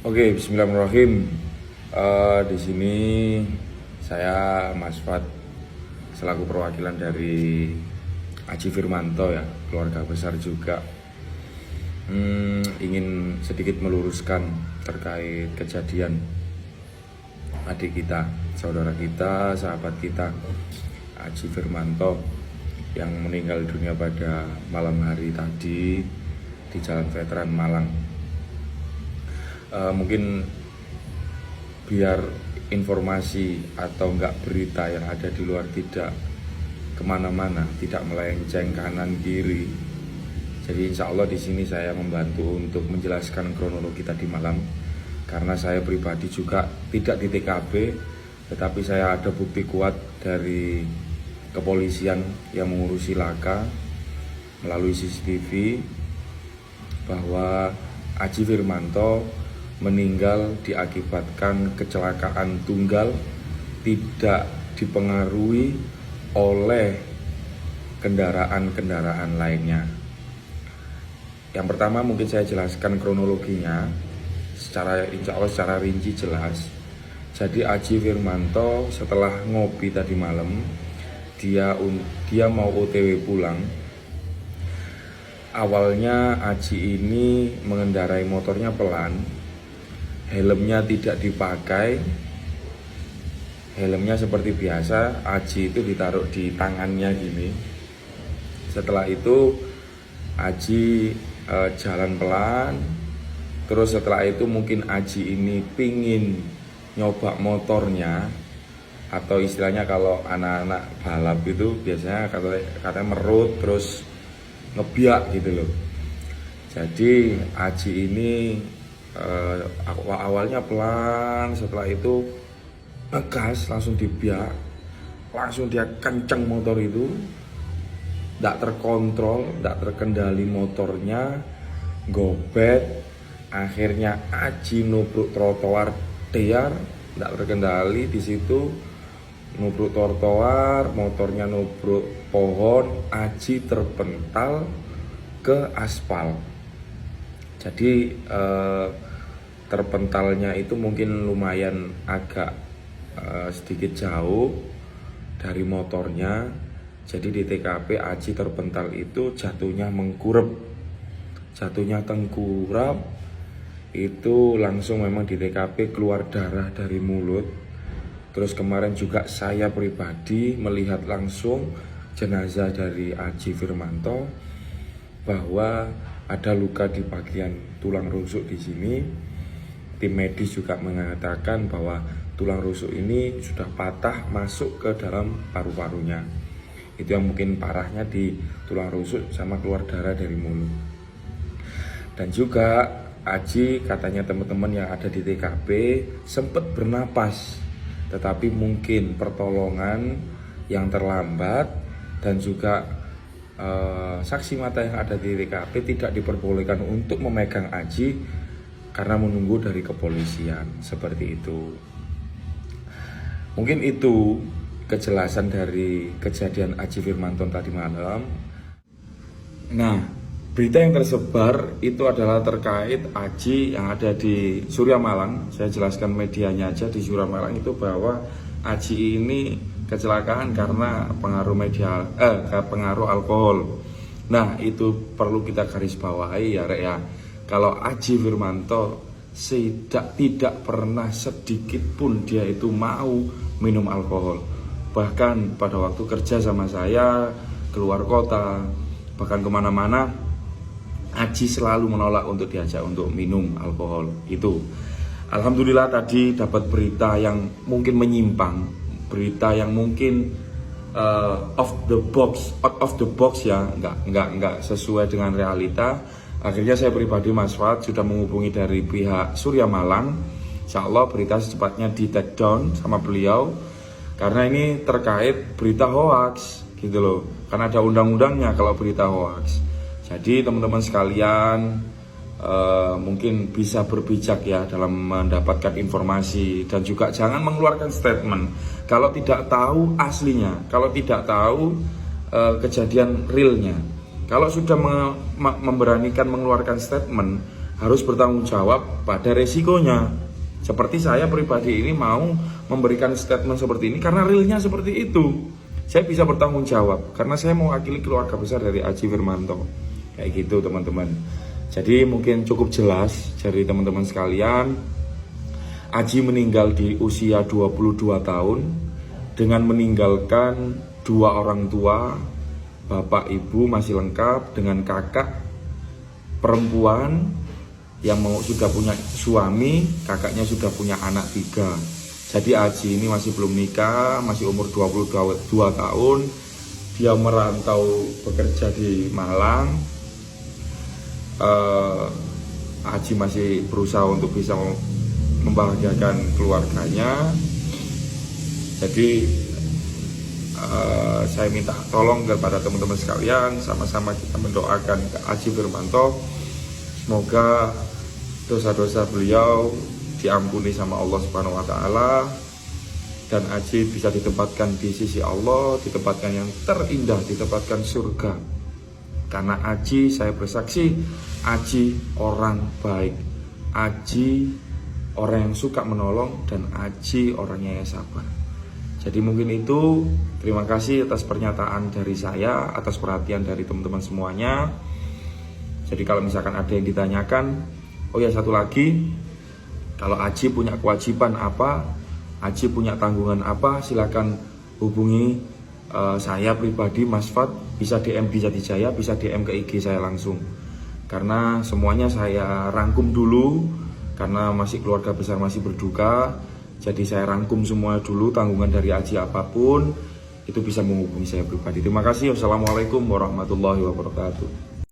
Oke, Bismillahirrahmanirrahim. Di sini saya Mas Fat selaku perwakilan dari Aji Firmanto ya, keluarga besar juga. Ingin sedikit meluruskan terkait kejadian adik kita, saudara kita, sahabat kita, Aji Firmanto yang meninggal dunia pada malam hari tadi di Jalan Veteran Malang. Mungkin biar informasi atau enggak berita yang ada di luar tidak kemana-mana, tidak melenceng kanan kiri. Jadi insya Allah di sini saya membantu untuk menjelaskan kronologi tadi malam, karena saya pribadi juga tidak di TKP, tetapi saya ada bukti kuat dari kepolisian yang mengurusi laka melalui CCTV bahwa Aji Firmanto meninggal diakibatkan kecelakaan tunggal, tidak dipengaruhi oleh kendaraan-kendaraan lainnya. Yang pertama mungkin saya jelaskan kronologinya secara insya Allah secara rinci jelas. Jadi Aji Firmanto setelah ngopi tadi malam, dia mau OTW pulang. Awalnya Aji ini mengendarai motornya pelan, helmnya tidak dipakai. Helmnya seperti biasa, Aji itu ditaruh di tangannya gini. Setelah itu Aji jalan pelan. Terus setelah itu mungkin Aji ini pingin nyoba motornya, atau istilahnya kalau anak-anak balap itu biasanya katanya merut terus ngebiak gitu loh. Jadi Aji ini awalnya pelan, setelah itu ngegas, langsung dibiak, langsung dia kenceng motor itu, tidak terkontrol, tidak terkendali motornya, gobet. Akhirnya Aji nubruk trotoar liar, tidak terkendali di situ, nubruk trotoar, motornya nubruk pohon, Aji terpental ke aspal. Jadi terpentalnya itu mungkin lumayan agak sedikit jauh dari motornya. Jadi di TKP Aji terpental itu jatuhnya mengkurep, jatuhnya tengkurap. Itu langsung memang di TKP keluar darah dari mulut. Terus kemarin juga saya pribadi melihat langsung jenazah dari Aji Firmanto, bahwa ada luka di bagian tulang rusuk di sini. Tim medis juga mengatakan bahwa tulang rusuk ini sudah patah masuk ke dalam paru-parunya. Itu yang mungkin parahnya di tulang rusuk sama keluar darah dari mulut. Dan juga Aji katanya teman-teman yang ada di TKP sempat bernapas, tetapi mungkin pertolongan yang terlambat, dan juga saksi mata yang ada di TKP tidak diperbolehkan untuk memegang Aji karena menunggu dari kepolisian, seperti itu. Mungkin itu kejelasan dari kejadian Aji Firmanto tadi malam. Nah, berita yang tersebar itu adalah terkait Aji yang ada di Surya Malang. Saya jelaskan medianya aja. Di Surya Malang itu bahwa Aji ini kecelakaan karena pengaruh alkohol. Nah, itu perlu kita garis bawahi ya, Rek ya. Kalau Aji Firmanto tidak pernah sedikit pun dia itu mau minum alkohol. Bahkan pada waktu kerja sama saya, keluar kota, bahkan kemana-mana, Aji selalu menolak untuk diajak untuk minum alkohol. Itu alhamdulillah tadi dapat berita yang mungkin menyimpang, berita yang mungkin out of the box ya, nggak sesuai dengan realita. Akhirnya saya pribadi Mas Fat sudah menghubungi dari pihak Surya Malang. Insya Allah berita secepatnya di take down sama beliau, karena ini terkait berita hoax gitu loh, karena ada undang-undangnya kalau berita hoax. Jadi teman-teman sekalian mungkin bisa berbijak ya dalam mendapatkan informasi, dan juga jangan mengeluarkan statement kalau tidak tahu aslinya, kalau tidak tahu kejadian realnya. Kalau sudah memberanikan mengeluarkan statement, harus bertanggung jawab pada resikonya. Seperti saya pribadi ini mau memberikan statement seperti ini karena realnya seperti itu. Saya bisa bertanggung jawab karena saya mewakili keluarga besar dari Aji Firmanto. Kayak gitu teman-teman. Jadi mungkin cukup jelas dari teman-teman sekalian. Aji meninggal di usia 22 tahun dengan meninggalkan 2 orang tua, bapak ibu masih lengkap dengan kakak perempuan yang sudah punya suami, kakaknya sudah punya anak 3. Jadi Aji ini masih belum nikah, masih umur 22 tahun. Dia merantau bekerja di Malang. Aji masih berusaha untuk bisa membahagiakan keluarganya. Jadi saya minta tolong kepada teman-teman sekalian, sama-sama kita mendoakan ke Aji Firmanto. Semoga dosa-dosa beliau diampuni sama Allah Subhanahu wa taala dan Aji bisa ditempatkan di sisi Allah, ditempatkan yang terindah, ditempatkan surga. Karena Aji, saya bersaksi, Aji orang baik, Aji orang yang suka menolong, dan Aji orangnya yang sabar. Jadi mungkin itu, terima kasih atas pernyataan dari saya, atas perhatian dari teman-teman semuanya. Jadi kalau misalkan ada yang ditanyakan, oh ya satu lagi, kalau Aji punya kewajiban apa, Aji punya tanggungan apa, silakan hubungi saya pribadi, Mas Fat, bisa DM Bisa Dijaya, bisa DM ke IG saya langsung. Karena semuanya saya rangkum dulu, karena masih keluarga besar masih berduka. Jadi saya rangkum semua dulu, tanggungan dari Aji apapun, itu bisa menghubungi saya pribadi. Terima kasih. Wassalamualaikum warahmatullahi wabarakatuh.